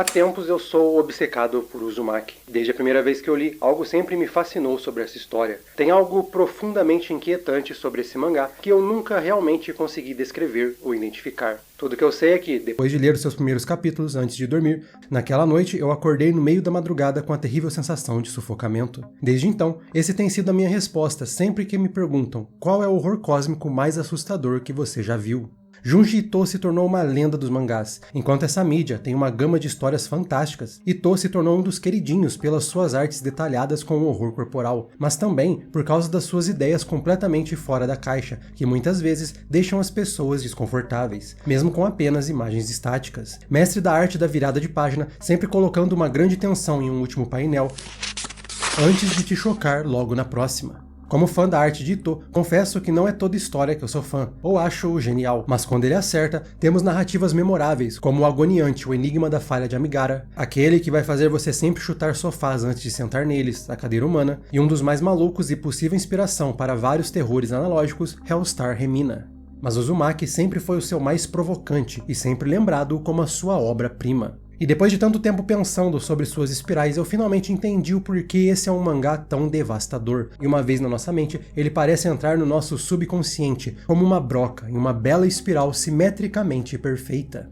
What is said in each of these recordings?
Há tempos eu sou obcecado por Uzumaki. Desde a primeira vez que eu li, algo sempre me fascinou sobre essa história. Tem algo profundamente inquietante sobre esse mangá que eu nunca realmente consegui descrever ou identificar. Tudo que eu sei é que, depois de ler os seus primeiros capítulos antes de dormir, naquela noite eu acordei no meio da madrugada com a terrível sensação de sufocamento. Desde então, esse tem sido a minha resposta sempre que me perguntam qual é o horror cósmico mais assustador que você já viu. Junji Ito se tornou uma lenda dos mangás. Enquanto essa mídia tem uma gama de histórias fantásticas, Ito se tornou um dos queridinhos pelas suas artes detalhadas com o horror corporal, mas também por causa das suas ideias completamente fora da caixa, que muitas vezes deixam as pessoas desconfortáveis, mesmo com apenas imagens estáticas. Mestre da arte da virada de página, sempre colocando uma grande tensão em um último painel, antes de te chocar logo na próxima. Como fã da arte de Ito, confesso que não é toda história que eu sou fã, ou acho genial, mas quando ele acerta, temos narrativas memoráveis, como o agoniante O Enigma da Falha de Amigara, aquele que vai fazer você sempre chutar sofás antes de sentar neles, A Cadeira Humana, e um dos mais malucos e possível inspiração para vários terrores analógicos, Hellstar Remina. Mas Uzumaki sempre foi o seu mais provocante e sempre lembrado como a sua obra-prima. E depois de tanto tempo pensando sobre suas espirais, eu finalmente entendi o porquê esse é um mangá tão devastador. E uma vez na nossa mente, ele parece entrar no nosso subconsciente, como uma broca em uma bela espiral simetricamente perfeita.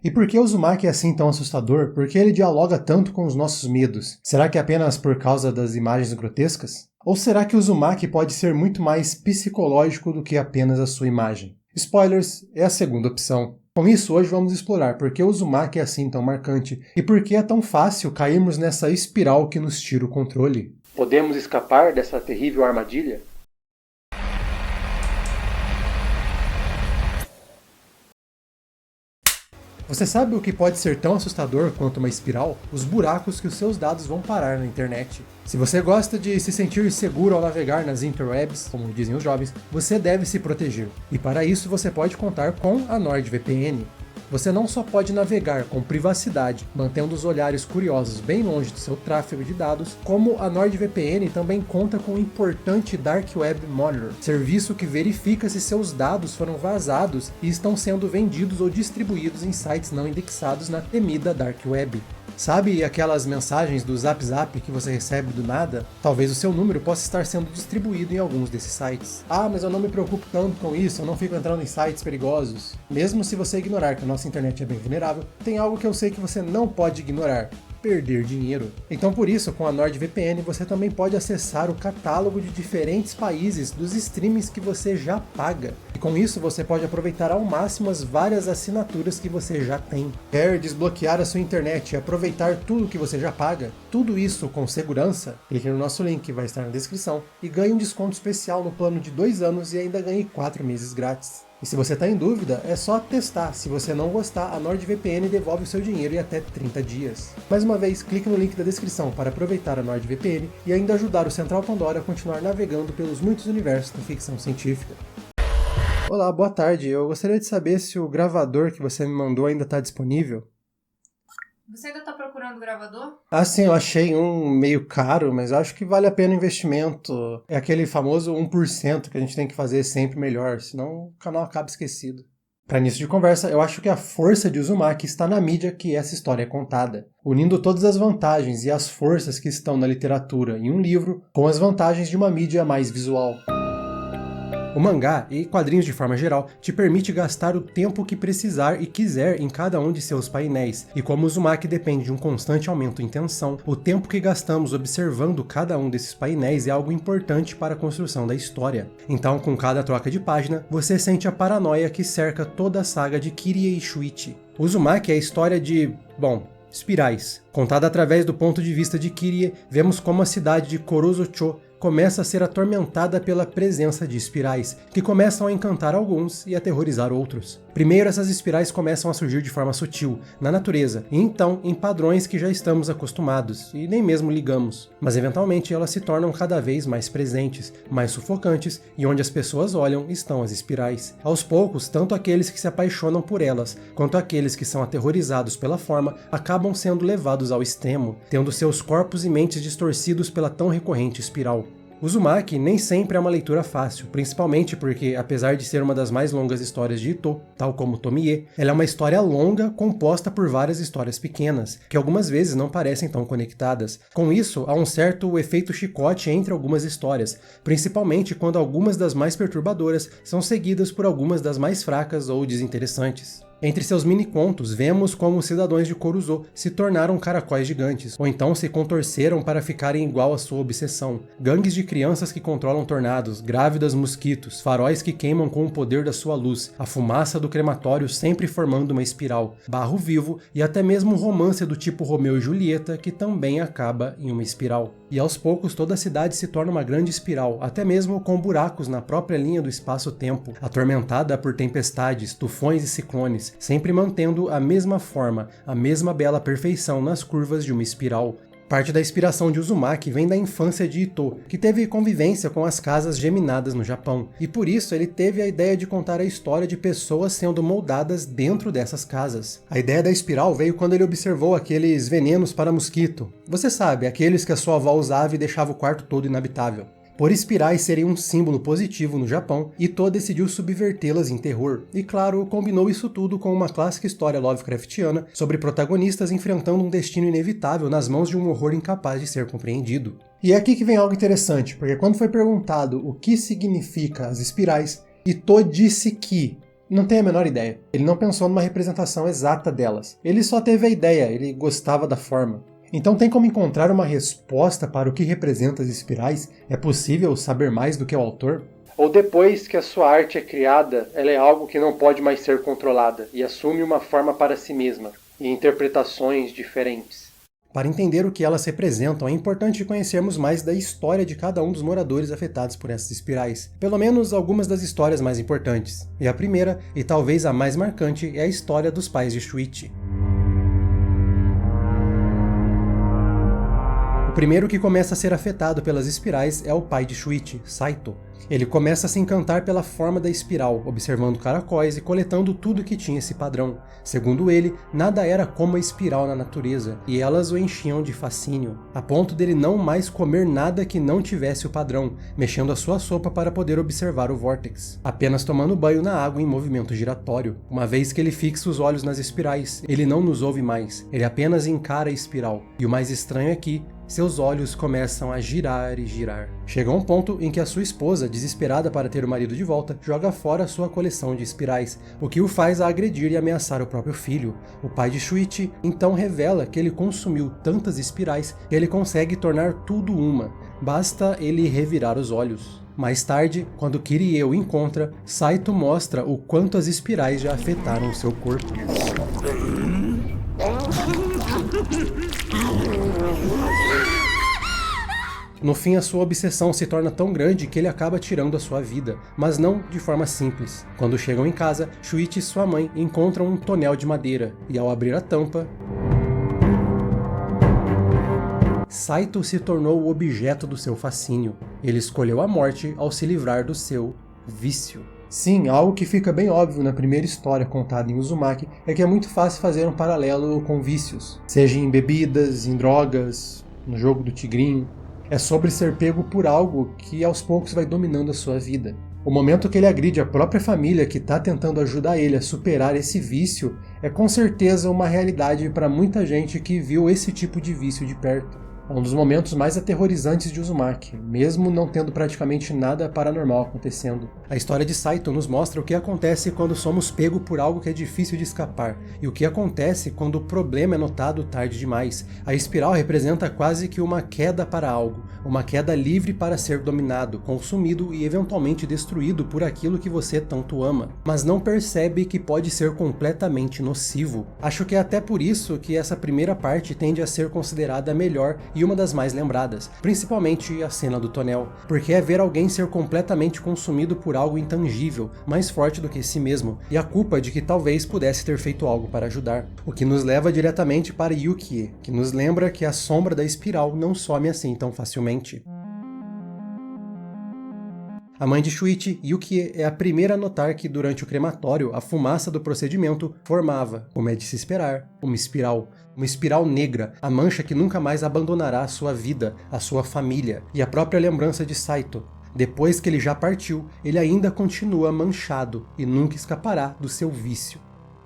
E por que o Uzumaki é assim tão assustador? Por que ele dialoga tanto com os nossos medos? Será que é apenas por causa das imagens grotescas? Ou será que o Uzumaki pode ser muito mais psicológico do que apenas a sua imagem? Spoilers é a segunda opção. Com isso, hoje vamos explorar por que o Uzumaki é assim tão marcante e por que é tão fácil cairmos nessa espiral que nos tira o controle. Podemos escapar dessa terrível armadilha? Você sabe o que pode ser tão assustador quanto uma espiral? Os buracos que os seus dados vão parar na internet. Se você gosta de se sentir seguro ao navegar nas interwebs, como dizem os jovens, você deve se proteger. E para isso você pode contar com a NordVPN. Você não só pode navegar com privacidade, mantendo os olhares curiosos bem longe do seu tráfego de dados, como a NordVPN também conta com o importante Dark Web Monitor, serviço que verifica se seus dados foram vazados e estão sendo vendidos ou distribuídos em sites não indexados na temida Dark Web. Sabe aquelas mensagens do Zap Zap que você recebe do nada? Talvez o seu número possa estar sendo distribuído em alguns desses sites. Ah, mas eu não me preocupo tanto com isso, eu não fico entrando em sites perigosos. Mesmo se você ignorar que a nossa internet é bem vulnerável, tem algo que eu sei que você não pode ignorar: perder dinheiro. Então por isso, com a NordVPN, você também pode acessar o catálogo de diferentes países dos streamings que você já paga. E com isso você pode aproveitar ao máximo as várias assinaturas que você já tem. Quer desbloquear a sua internet e aproveitar tudo que você já paga? Tudo isso com segurança? Clique no nosso link que vai estar na descrição e ganhe um desconto especial no plano de 2 anos e ainda ganhe 4 meses grátis. E se você está em dúvida, é só testar. Se você não gostar, a NordVPN devolve o seu dinheiro em até 30 dias. Mais uma vez, clique no link da descrição para aproveitar a NordVPN e ainda ajudar o Central Pandora a continuar navegando pelos muitos universos da ficção científica. Olá, boa tarde. Eu gostaria de saber se o gravador que você me mandou ainda está disponível. Você ainda está procurando gravador? Ah, sim, eu achei um meio caro, mas eu acho que vale a pena o investimento. É aquele famoso 1% que a gente tem que fazer sempre melhor, senão o canal acaba esquecido. Para início de conversa, eu acho que a força de Uzumaki está na mídia que essa história é contada, unindo todas as vantagens e as forças que estão na literatura em um livro com as vantagens de uma mídia mais visual. O mangá, e quadrinhos de forma geral, te permite gastar o tempo que precisar e quiser em cada um de seus painéis, e como o Uzumaki depende de um constante aumento em tensão, o tempo que gastamos observando cada um desses painéis é algo importante para a construção da história. Então, com cada troca de página, você sente a paranoia que cerca toda a saga de Kirie e Shuichi. O Uzumaki é a história de, espirais. Contada através do ponto de vista de Kirie, vemos como a cidade de Korozucho começa a ser atormentada pela presença de espirais, que começam a encantar alguns e aterrorizar outros. Primeiro, essas espirais começam a surgir de forma sutil, na natureza, e então em padrões que já estamos acostumados, e nem mesmo ligamos. Mas eventualmente elas se tornam cada vez mais presentes, mais sufocantes, e onde as pessoas olham estão as espirais. Aos poucos, tanto aqueles que se apaixonam por elas, quanto aqueles que são aterrorizados pela forma, acabam sendo levados ao extremo, tendo seus corpos e mentes distorcidos pela tão recorrente espiral. Uzumaki nem sempre é uma leitura fácil, principalmente porque, apesar de ser uma das mais longas histórias de Ito, tal como Tomie, ela é uma história longa composta por várias histórias pequenas, que algumas vezes não parecem tão conectadas. Com isso, há um certo efeito chicote entre algumas histórias, principalmente quando algumas das mais perturbadoras são seguidas por algumas das mais fracas ou desinteressantes. Entre seus mini-contos, vemos como os cidadãos de Koruzo se tornaram caracóis gigantes, ou então se contorceram para ficarem igual à sua obsessão. Gangues de crianças que controlam tornados, grávidas mosquitos, faróis que queimam com o poder da sua luz, a fumaça do crematório sempre formando uma espiral, barro vivo e até mesmo um romance do tipo Romeu e Julieta que também acaba em uma espiral. E aos poucos toda a cidade se torna uma grande espiral, até mesmo com buracos na própria linha do espaço-tempo, atormentada por tempestades, tufões e ciclones, sempre mantendo a mesma forma, a mesma bela perfeição nas curvas de uma espiral. Parte da inspiração de Uzumaki vem da infância de Ito, que teve convivência com as casas geminadas no Japão, e por isso ele teve a ideia de contar a história de pessoas sendo moldadas dentro dessas casas. A ideia da espiral veio quando ele observou aqueles venenos para mosquito. Você sabe, aqueles que a sua avó usava e deixava o quarto todo inabitável. Por espirais serem um símbolo positivo no Japão, Ito decidiu subvertê-las em terror, e claro, combinou isso tudo com uma clássica história Lovecraftiana sobre protagonistas enfrentando um destino inevitável nas mãos de um horror incapaz de ser compreendido. E é aqui que vem algo interessante, porque quando foi perguntado o que significa as espirais, Ito disse que não tem a menor ideia. Ele não pensou numa representação exata delas. Ele só teve a ideia, ele gostava da forma. Então tem como encontrar uma resposta para o que representa as espirais? É possível saber mais do que o autor? Ou depois que a sua arte é criada, ela é algo que não pode mais ser controlada e assume uma forma para si mesma, e interpretações diferentes? Para entender o que elas representam, é importante conhecermos mais da história de cada um dos moradores afetados por essas espirais. Pelo menos algumas das histórias mais importantes. E a primeira, e talvez a mais marcante, é a história dos pais de Shuichi. O primeiro que começa a ser afetado pelas espirais é o pai de Shuichi, Saito. Ele começa a se encantar pela forma da espiral, observando caracóis e coletando tudo que tinha esse padrão. Segundo ele, nada era como a espiral na natureza, e elas o enchiam de fascínio, a ponto dele não mais comer nada que não tivesse o padrão, mexendo a sua sopa para poder observar o vórtex, apenas tomando banho na água em movimento giratório. Uma vez que ele fixa os olhos nas espirais, ele não nos ouve mais, ele apenas encara a espiral, e o mais estranho é que seus olhos começam a girar e girar. Chega a um ponto em que a sua esposa, desesperada para ter o marido de volta, joga fora sua coleção de espirais, o que o faz a agredir e ameaçar o próprio filho. O pai de Shuichi então revela que ele consumiu tantas espirais que ele consegue tornar tudo uma. Basta ele revirar os olhos. Mais tarde, quando Kirie o encontra, Saito mostra o quanto as espirais já afetaram o seu corpo. No fim, a sua obsessão se torna tão grande que ele acaba tirando a sua vida, mas não de forma simples. Quando chegam em casa, Shuichi e sua mãe encontram um tonel de madeira, e ao abrir a tampa, Saito se tornou o objeto do seu fascínio. Ele escolheu a morte ao se livrar do seu vício. Sim, algo que fica bem óbvio na primeira história contada em Uzumaki é que é muito fácil fazer um paralelo com vícios, seja em bebidas, em drogas, no jogo do tigrinho. É sobre ser pego por algo que aos poucos vai dominando a sua vida. O momento que ele agride a própria família que está tentando ajudar ele a superar esse vício é com certeza uma realidade para muita gente que viu esse tipo de vício de perto. É um dos momentos mais aterrorizantes de Uzumaki, mesmo não tendo praticamente nada paranormal acontecendo. A história de Saito nos mostra o que acontece quando somos pegos por algo que é difícil de escapar, e o que acontece quando o problema é notado tarde demais. A espiral representa quase que uma queda para algo, uma queda livre para ser dominado, consumido e eventualmente destruído por aquilo que você tanto ama, mas não percebe que pode ser completamente nocivo. Acho que é até por isso que essa primeira parte tende a ser considerada melhor e uma das mais lembradas, principalmente a cena do tonel, porque é ver alguém ser completamente consumido por algo intangível, mais forte do que si mesmo, e a culpa de que talvez pudesse ter feito algo para ajudar, o que nos leva diretamente para Yukie, que nos lembra que a sombra da espiral não some assim tão facilmente. A mãe de Shuichi, Yukie, é a primeira a notar que durante o crematório a fumaça do procedimento formava, como é de se esperar, uma espiral negra, a mancha que nunca mais abandonará a sua vida, a sua família e a própria lembrança de Saito. Depois que ele já partiu, ele ainda continua manchado e nunca escapará do seu vício.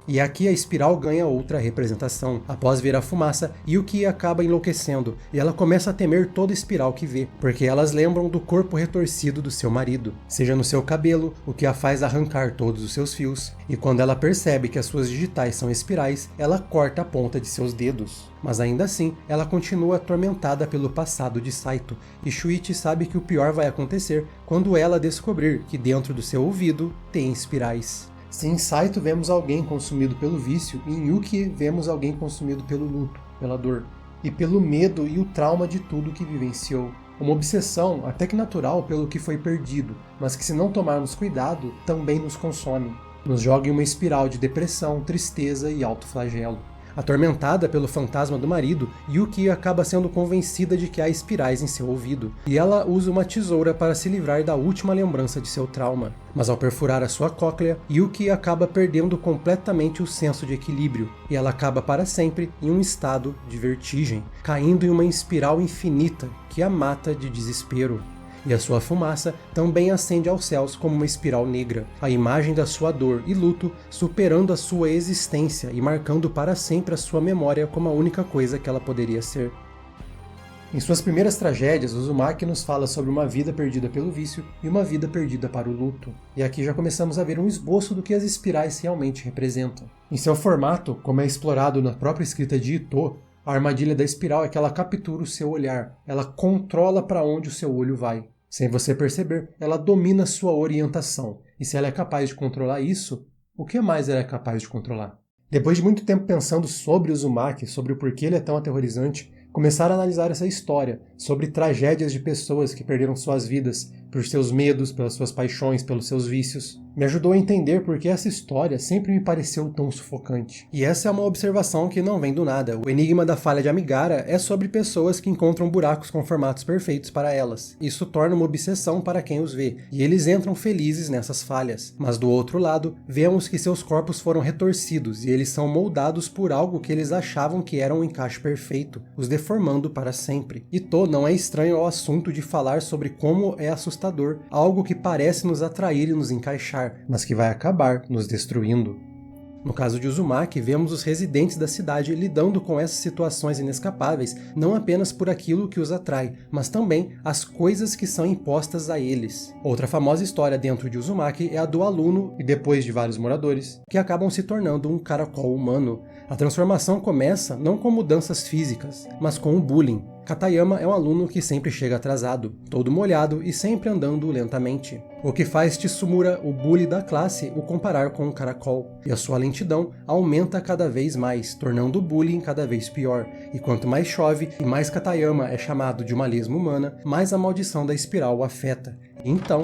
E aqui a espiral ganha outra representação. Após ver a fumaça, Yukie acaba enlouquecendo, e ela começa a temer toda espiral que vê, porque elas lembram do corpo retorcido do seu marido, seja no seu cabelo, o que a faz arrancar todos os seus fios, e quando ela percebe que as suas digitais são espirais, ela corta a ponta de seus dedos. Mas ainda assim, ela continua atormentada pelo passado de Saito, e Shuichi sabe que o pior vai acontecer quando ela descobrir que dentro do seu ouvido tem espirais. Se em Saito vemos alguém consumido pelo vício, em Yukie vemos alguém consumido pelo luto, pela dor, e pelo medo e o trauma de tudo que vivenciou. Uma obsessão, até que natural, pelo que foi perdido, mas que se não tomarmos cuidado, também nos consome. Nos joga em uma espiral de depressão, tristeza e autoflagelo. Atormentada pelo fantasma do marido, Yukie acaba sendo convencida de que há espirais em seu ouvido, e ela usa uma tesoura para se livrar da última lembrança de seu trauma. Mas ao perfurar a sua cóclea, Yukie acaba perdendo completamente o senso de equilíbrio, e ela acaba para sempre em um estado de vertigem, caindo em uma espiral infinita que a mata de desespero. E a sua fumaça também ascende aos céus como uma espiral negra, a imagem da sua dor e luto superando a sua existência e marcando para sempre a sua memória como a única coisa que ela poderia ser. Em suas primeiras tragédias, Uzumaki nos fala sobre uma vida perdida pelo vício e uma vida perdida para o luto. E aqui já começamos a ver um esboço do que as espirais realmente representam. Em seu formato, como é explorado na própria escrita de Ito, a armadilha da espiral é que ela captura o seu olhar, ela controla para onde o seu olho vai. Sem você perceber, ela domina sua orientação, e se ela é capaz de controlar isso, o que mais ela é capaz de controlar? Depois de muito tempo pensando sobre Uzumaki, sobre o porquê ele é tão aterrorizante, começaram a analisar essa história, sobre tragédias de pessoas que perderam suas vidas por seus medos, pelas suas paixões, pelos seus vícios. Me ajudou a entender por que essa história sempre me pareceu tão sufocante. E essa é uma observação que não vem do nada. O enigma da falha de Amigara é sobre pessoas que encontram buracos com formatos perfeitos para elas. Isso torna uma obsessão para quem os vê, e eles entram felizes nessas falhas. Mas do outro lado, vemos que seus corpos foram retorcidos e eles são moldados por algo que eles achavam que era um encaixe perfeito, os deformando para sempre. Ito não é estranho ao assunto de falar sobre como é assustador, algo que parece nos atrair e nos encaixar, mas que vai acabar nos destruindo. No caso de Uzumaki, vemos os residentes da cidade lidando com essas situações inescapáveis, não apenas por aquilo que os atrai, mas também as coisas que são impostas a eles. Outra famosa história dentro de Uzumaki é a do aluno, e depois de vários moradores, que acabam se tornando um caracol humano. A transformação começa não com mudanças físicas, mas com o bullying. Katayama é um aluno que sempre chega atrasado, todo molhado e sempre andando lentamente. O que faz Tsumura, o bully da classe, o comparar com um caracol. E a sua lentidão aumenta cada vez mais, tornando o bullying cada vez pior. E quanto mais chove e mais Katayama é chamado de uma lesma humana, mais a maldição da espiral o afeta. Então,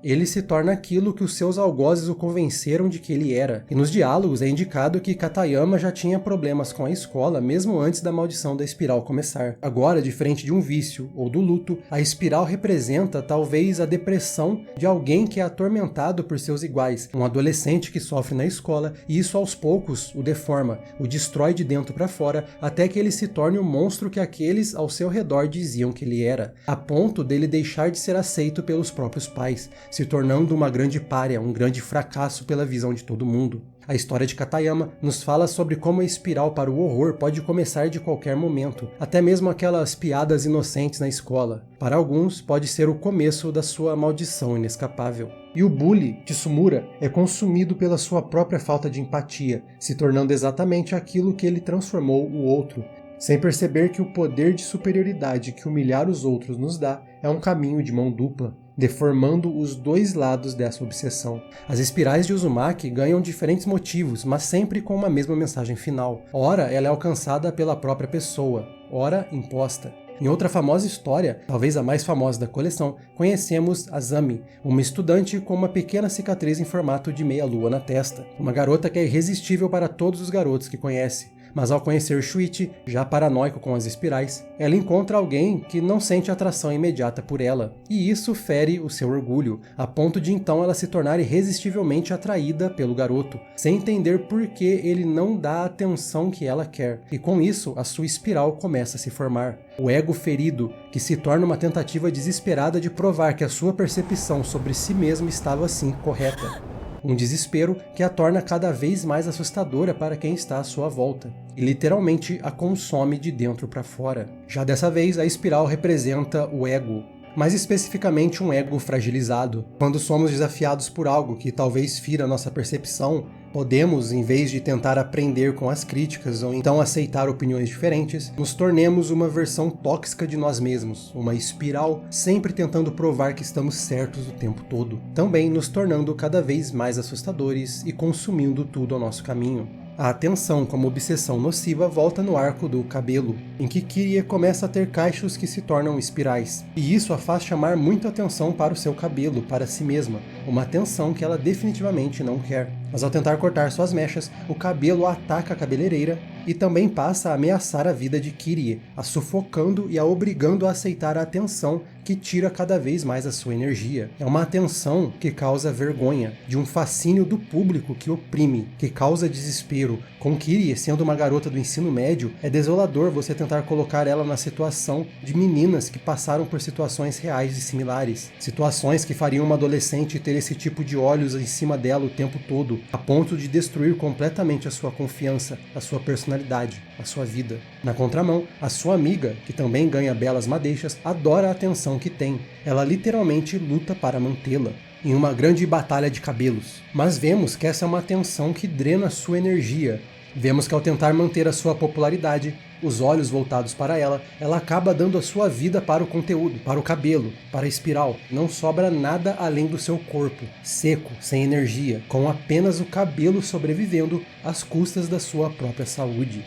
ele se torna aquilo que os seus algozes o convenceram de que ele era. E nos diálogos é indicado que Katayama já tinha problemas com a escola mesmo antes da maldição da espiral começar. Agora, diferente de um vício ou do luto, a espiral representa talvez a depressão de alguém que é atormentado por seus iguais, um adolescente que sofre na escola, e isso aos poucos o deforma, o destrói de dentro para fora, até que ele se torne o monstro que aqueles ao seu redor diziam que ele era, a ponto dele deixar de ser aceito pelos próprios pais, se tornando uma grande pária, um grande fracasso pela visão de todo mundo. A história de Katayama nos fala sobre como a espiral para o horror pode começar de qualquer momento, até mesmo aquelas piadas inocentes na escola. Para alguns, pode ser o começo da sua maldição inescapável. E o bully, Tsumura, é consumido pela sua própria falta de empatia, se tornando exatamente aquilo que ele transformou o outro, sem perceber que o poder de superioridade que humilhar os outros nos dá é um caminho de mão dupla, deformando os dois lados dessa obsessão. As espirais de Uzumaki ganham diferentes motivos, mas sempre com uma mesma mensagem final. Ora, ela é alcançada pela própria pessoa, ora imposta. Em outra famosa história, talvez a mais famosa da coleção, conhecemos Azami, uma estudante com uma pequena cicatriz em formato de meia-lua na testa. Uma garota que é irresistível para todos os garotos que conhece, Mas ao conhecer Shuichi, já paranoico com as espirais, ela encontra alguém que não sente atração imediata por ela, e isso fere o seu orgulho, a ponto de então ela se tornar irresistivelmente atraída pelo garoto, sem entender por que ele não dá a atenção que ela quer, e com isso a sua espiral começa a se formar. O ego ferido, que se torna uma tentativa desesperada de provar que a sua percepção sobre si mesmo estava assim correta. Um desespero que a torna cada vez mais assustadora para quem está à sua volta, e literalmente a consome de dentro para fora. Já dessa vez, a espiral representa o ego, mais especificamente um ego fragilizado. Quando somos desafiados por algo que talvez fira nossa percepção, podemos, em vez de tentar aprender com as críticas ou então aceitar opiniões diferentes, nos tornemos uma versão tóxica de nós mesmos, uma espiral sempre tentando provar que estamos certos o tempo todo, também nos tornando cada vez mais assustadores e consumindo tudo ao nosso caminho. A atenção como obsessão nociva volta no arco do cabelo, em que Kirie começa a ter cachos que se tornam espirais, e isso a faz chamar muita atenção para o seu cabelo, para si mesma, uma atenção que ela definitivamente não quer. Mas ao tentar cortar suas mechas, o cabelo ataca a cabeleireira e também passa a ameaçar a vida de Kirie, a sufocando e a obrigando a aceitar a atenção que tira cada vez mais a sua energia. É uma atenção que causa vergonha, de um fascínio do público que oprime, que causa desespero. Com Kirie sendo uma garota do ensino médio, é desolador você tentar colocar ela na situação de meninas que passaram por situações reais e similares. Situações que fariam uma adolescente ter esse tipo de olhos em cima dela o tempo todo, a ponto de destruir completamente a sua confiança, a sua personalidade, a sua vida. Na contramão, a sua amiga, que também ganha belas madeixas, adora a atenção que tem. Ela literalmente luta para mantê-la, em uma grande batalha de cabelos. Mas vemos que essa é uma atenção que drena sua energia. Vemos que ao tentar manter a sua popularidade, os olhos voltados para ela, ela acaba dando a sua vida para o conteúdo, para o cabelo, para a espiral. Não sobra nada além do seu corpo, seco, sem energia, com apenas o cabelo sobrevivendo às custas da sua própria saúde.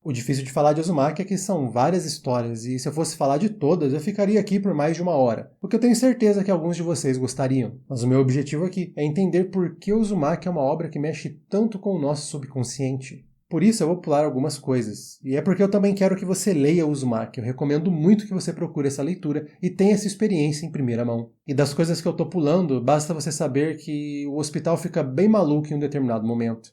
O difícil de falar de Uzumaki é que são várias histórias, e se eu fosse falar de todas, eu ficaria aqui por mais de 1 hora, porque eu tenho certeza que alguns de vocês gostariam. Mas o meu objetivo aqui é entender por que Uzumaki é uma obra que mexe tanto com o nosso subconsciente. Por isso eu vou pular algumas coisas, e é porque eu também quero que você leia Uzumaki. Eu recomendo muito que você procure essa leitura e tenha essa experiência em primeira mão. E das coisas que eu tô pulando, basta você saber que o hospital fica bem maluco em um determinado momento.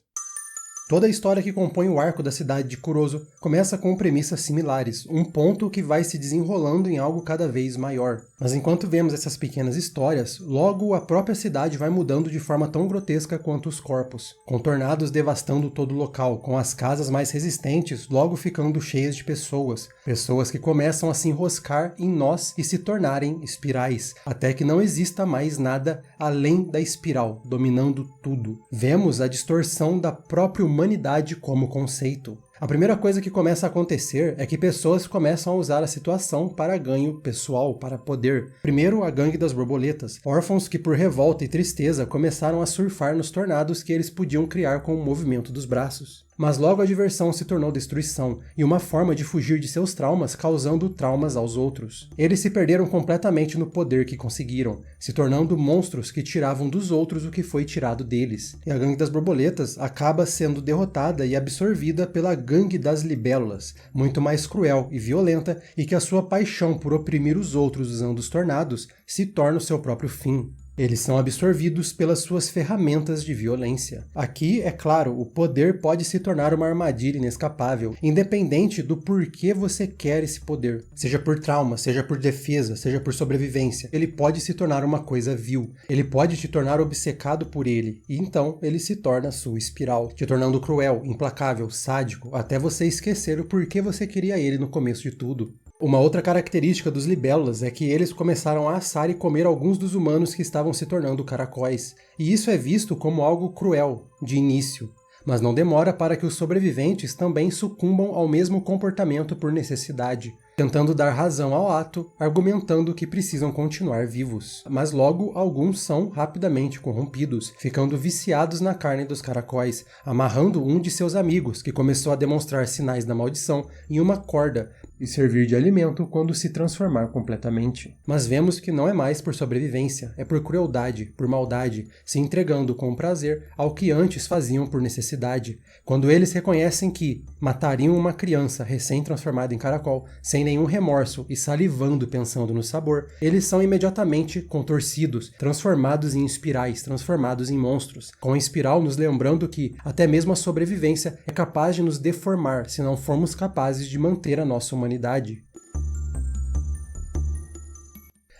Toda a história que compõe o arco da cidade de Kuroso começa com premissas similares, um ponto que vai se desenrolando em algo cada vez maior. Mas enquanto vemos essas pequenas histórias, logo a própria cidade vai mudando de forma tão grotesca quanto os corpos, com tornados devastando todo o local, com as casas mais resistentes logo ficando cheias de pessoas que começam a se enroscar em nós e se tornarem espirais, até que não exista mais nada além da espiral, dominando tudo. Vemos a distorção da própria humanidade como conceito. A primeira coisa que começa a acontecer é que pessoas começam a usar a situação para ganho pessoal, para poder. Primeiro, a gangue das borboletas, órfãos que por revolta e tristeza começaram a surfar nos tornados que eles podiam criar com o movimento dos braços. Mas logo a diversão se tornou destruição, e uma forma de fugir de seus traumas, causando traumas aos outros. Eles se perderam completamente no poder que conseguiram, se tornando monstros que tiravam dos outros o que foi tirado deles. E a gangue das borboletas acaba sendo derrotada e absorvida pela gangue das libélulas, muito mais cruel e violenta, e que a sua paixão por oprimir os outros usando os tornados se torna o seu próprio fim. Eles são absorvidos pelas suas ferramentas de violência. Aqui, é claro, o poder pode se tornar uma armadilha inescapável, independente do porquê você quer esse poder. Seja por trauma, seja por defesa, seja por sobrevivência. Ele pode se tornar uma coisa vil. Ele pode te tornar obcecado por ele, e então ele se torna sua espiral, te tornando cruel, implacável, sádico, até você esquecer o porquê você queria ele no começo de tudo. Uma outra característica dos libélulas é que eles começaram a assar e comer alguns dos humanos que estavam se tornando caracóis, e isso é visto como algo cruel, de início. Mas não demora para que os sobreviventes também sucumbam ao mesmo comportamento por necessidade, tentando dar razão ao ato, argumentando que precisam continuar vivos. Mas logo alguns são rapidamente corrompidos, ficando viciados na carne dos caracóis, amarrando um de seus amigos, que começou a demonstrar sinais da maldição, em uma corda, e servir de alimento quando se transformar completamente. Mas vemos que não é mais por sobrevivência, é por crueldade, por maldade, se entregando com prazer ao que antes faziam por necessidade. Quando eles reconhecem que matariam uma criança recém-transformada em caracol, sem nenhum remorso e salivando pensando no sabor, eles são imediatamente contorcidos, transformados em espirais, transformados em monstros, com a espiral nos lembrando que até mesmo a sobrevivência é capaz de nos deformar se não formos capazes de manter a nossa humanidade.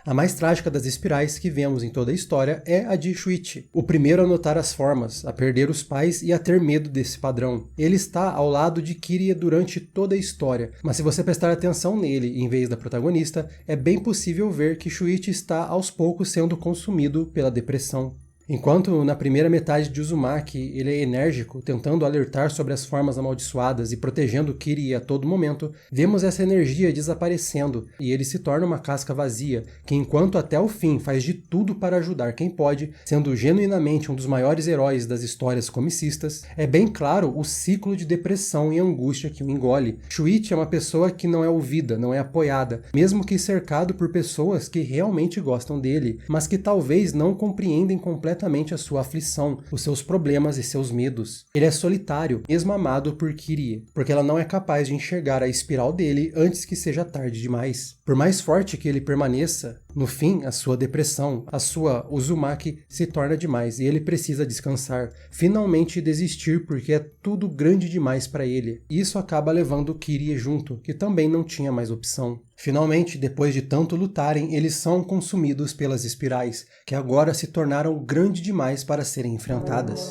A mais trágica das espirais que vemos em toda a história é a de Shuichi, o primeiro a notar as formas, a perder os pais e a ter medo desse padrão. Ele está ao lado de Kiria durante toda a história, mas se você prestar atenção nele em vez da protagonista, é bem possível ver que Shuichi está aos poucos sendo consumido pela depressão. Enquanto na primeira metade de Uzumaki ele é enérgico, tentando alertar sobre as formas amaldiçoadas e protegendo Kiria a todo momento, vemos essa energia desaparecendo e ele se torna uma casca vazia, que enquanto até o fim faz de tudo para ajudar quem pode, sendo genuinamente um dos maiores heróis das histórias comicistas, é bem claro o ciclo de depressão e angústia que o engole. Shuichi é uma pessoa que não é ouvida, não é apoiada, mesmo que cercado por pessoas que realmente gostam dele, mas que talvez não compreendem completamente a sua aflição, os seus problemas e seus medos. Ele é solitário, mesmo amado por Kirie, porque ela não é capaz de enxergar a espiral dele antes que seja tarde demais. Por mais forte que ele permaneça, no fim, a sua depressão, a sua Uzumaki se torna demais e ele precisa descansar, finalmente desistir porque é tudo grande demais para ele. E isso acaba levando Kirie junto, que também não tinha mais opção. Finalmente, depois de tanto lutarem, eles são consumidos pelas espirais, que agora se tornaram grande demais para serem enfrentadas.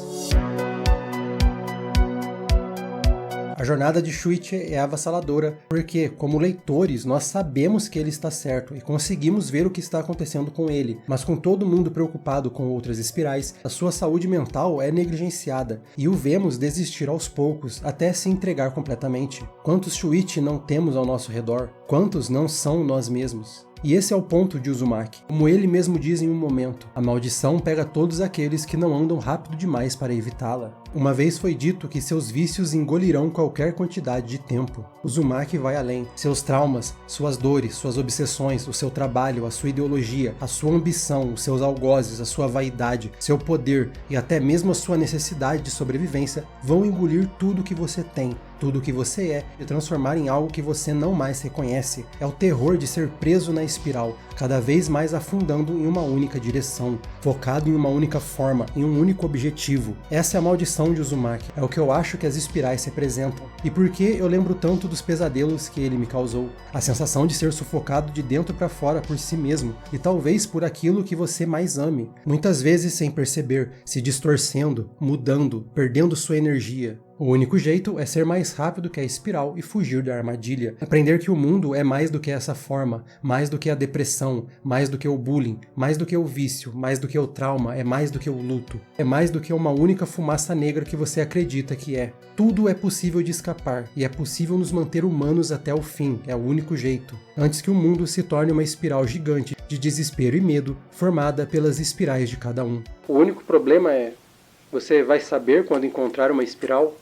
A jornada de Shuichi é avassaladora, porque, como leitores, nós sabemos que ele está certo e conseguimos ver o que está acontecendo com ele, mas com todo mundo preocupado com outras espirais, a sua saúde mental é negligenciada e o vemos desistir aos poucos até se entregar completamente. Quantos Shuichi não temos ao nosso redor? Quantos não são nós mesmos? E esse é o ponto de Uzumaki. Como ele mesmo diz em um momento, a maldição pega todos aqueles que não andam rápido demais para evitá-la. Uma vez foi dito que seus vícios engolirão qualquer quantidade de tempo. Uzumaki vai além. Seus traumas, suas dores, suas obsessões, o seu trabalho, a sua ideologia, a sua ambição, os seus algozes, a sua vaidade, seu poder e até mesmo a sua necessidade de sobrevivência vão engolir tudo que você tem, tudo que você é, e transformar em algo que você não mais reconhece. É o terror de ser preso na espiral, cada vez mais afundando em uma única direção, focado em uma única forma, em um único objetivo. Essa é a maldição de Uzumaki, é o que eu acho que as espirais representam. E por que eu lembro tanto dos pesadelos que ele me causou? A sensação de ser sufocado de dentro para fora por si mesmo, e talvez por aquilo que você mais ame, muitas vezes sem perceber, se distorcendo, mudando, perdendo sua energia. O único jeito é ser mais rápido que a espiral e fugir da armadilha. Aprender que o mundo é mais do que essa forma, mais do que a depressão, mais do que o bullying, mais do que o vício, mais do que o trauma, é mais do que o luto. É mais do que uma única fumaça negra que você acredita que é. Tudo é possível de escapar, e é possível nos manter humanos até o fim, é o único jeito. Antes que o mundo se torne uma espiral gigante de desespero e medo, formada pelas espirais de cada um. O único problema é, você vai saber quando encontrar uma espiral?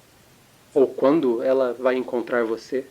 Ou quando ela vai encontrar você?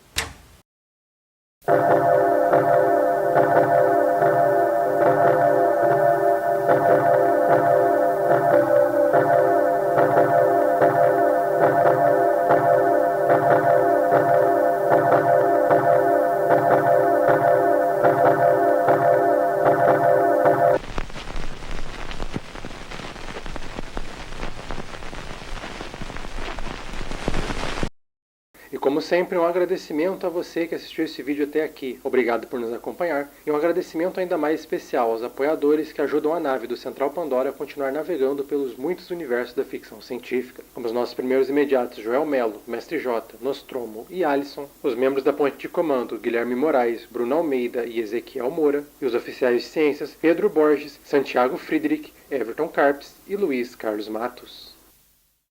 E como sempre, um agradecimento a você que assistiu esse vídeo até aqui. Obrigado por nos acompanhar. E um agradecimento ainda mais especial aos apoiadores que ajudam a nave do Central Pandora a continuar navegando pelos muitos universos da ficção científica. Como os nossos primeiros imediatos Joel Melo, Mestre J, Nostromo e Alisson. Os membros da Ponte de Comando Guilherme Moraes, Bruno Almeida e Ezequiel Moura. E os oficiais de ciências Pedro Borges, Santiago Friedrich, Everton Carpes e Luiz Carlos Matos.